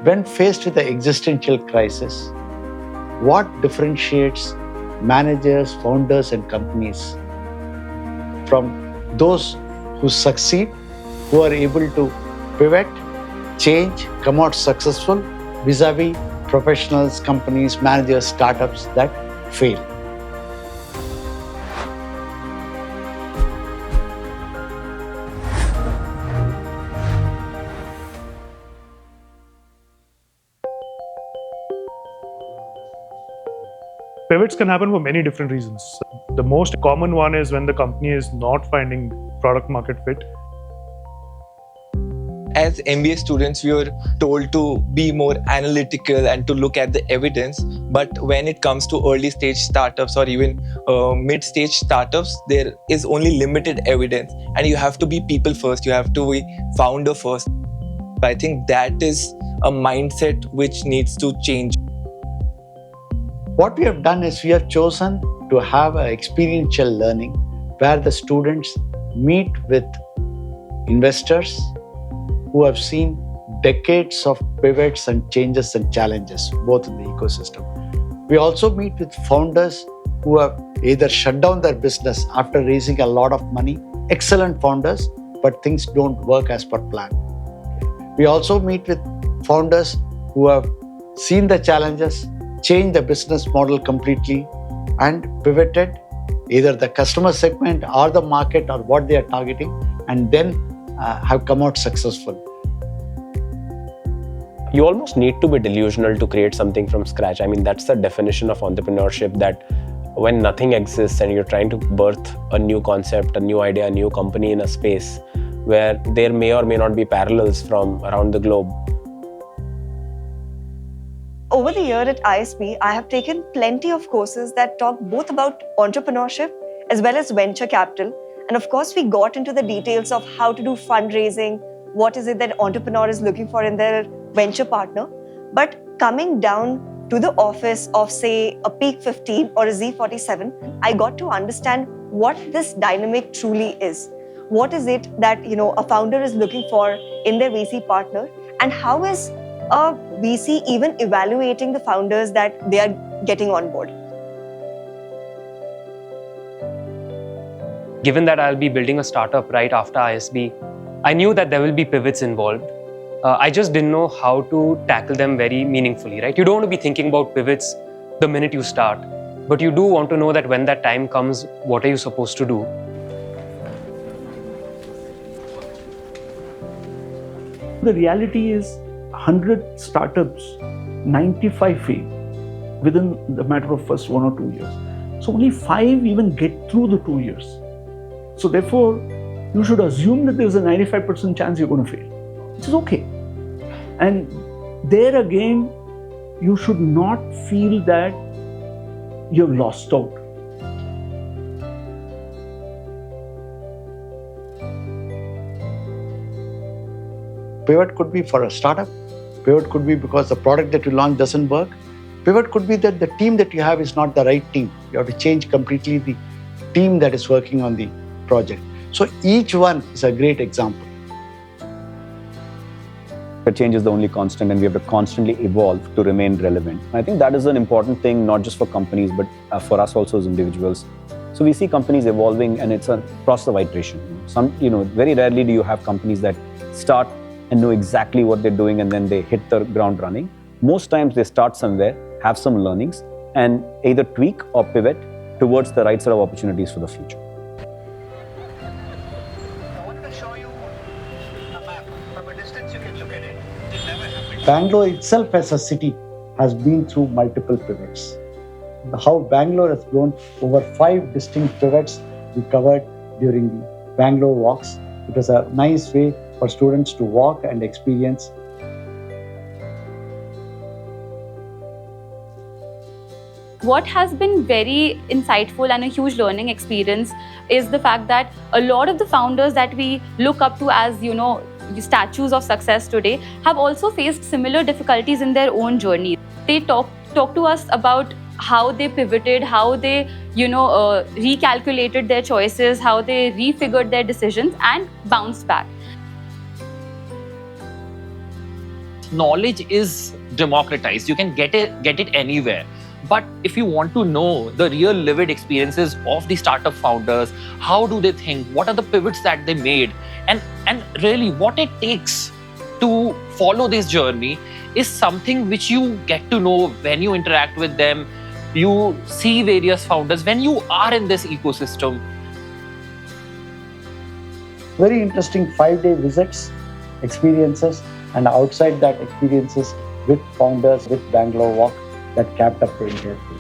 When faced with the existential crisis, what differentiates managers, founders, and companies from those who succeed, who are able to pivot, change, come out successful vis-a-vis professionals, companies, managers, startups that fail? Pivots can happen for many different reasons. The most common one is when the company is not finding product market fit. As MBA students, we were told to be more analytical and to look at the evidence. But when it comes to early stage startups or even mid-stage startups, there is only limited evidence. And you have to be people first. You have to be founder first. I think that is a mindset which needs to change. What we have done is we have chosen to have an experiential learning where the students meet with investors who have seen decades of pivots and changes and challenges, both in the ecosystem. We also meet with founders who have either shut down their business after raising a lot of money, excellent founders, but things don't work as per plan. We also meet with founders who have seen the challenges, changed the business model completely, and pivoted either the customer segment or the market or what they are targeting, and then have come out successful. You almost need to be delusional to create something from scratch. I mean, that's the definition of entrepreneurship, that when nothing exists and you're trying to birth a new concept, a new idea, a new company in a space where there may or may not be parallels from around the globe. Over the year at ISB, I have taken plenty of courses that talk both about entrepreneurship as well as venture capital. And of course, we got into the details of how to do fundraising, what is it that entrepreneur is looking for in their venture partner. But coming down to the office of, say, a Peak 15 or a Z47, I got to understand what this dynamic truly is. What is it that a founder is looking for in their VC partner, and how is a VC even evaluating the founders that they are getting on board? Given that I'll be building a startup right after ISB, I knew that there will be pivots involved. I just didn't know how to tackle them very meaningfully, right? You don't want to be thinking about pivots the minute you start, but you do want to know that when that time comes, what are you supposed to do? The reality is 100 startups, 95 fail within the matter of first 1 or 2 years. So only 5 even get through the 2 years. So therefore, you should assume that there's a 95% chance you're going to fail, which is okay. And there again, you should not feel that you've lost out. Pivot could be for a startup. Pivot could be because the product that you launch doesn't work. Pivot could be that the team that you have is not the right team. You have to change completely the team that is working on the project. So each one is a great example. The change is the only constant, and we have to constantly evolve to remain relevant. I think that is an important thing, not just for companies, but for us also as individuals. So we see companies evolving, and it's a process of iteration. Very rarely do you have companies that start and know exactly what they're doing and then they hit the ground running. Most times they start somewhere, have some learnings, and either tweak or pivot towards the right set of opportunities for the future. Bangalore itself as a city has been through multiple pivots. How Bangalore has grown, over 5 distinct pivots we covered during the Bangalore walks. It was a nice way for students to walk and experience. What has been very insightful and a huge learning experience is the fact that a lot of the founders that we look up to as, statues of success today have also faced similar difficulties in their own journey. They talk to us about how they pivoted, how they, recalculated their choices, how they refigured their decisions and bounced back. knowledge is democratized. You can get it anywhere. But if you want to know the real lived experiences of the startup founders, how do they think, what are the pivots that they made, and really what it takes to follow this journey is something which you get to know when you interact with them, you see various founders, when you are in this ecosystem. Very interesting 5-day visits, experiences, and outside that experiences with founders, with Bangalore Walk that capped up the entire thing.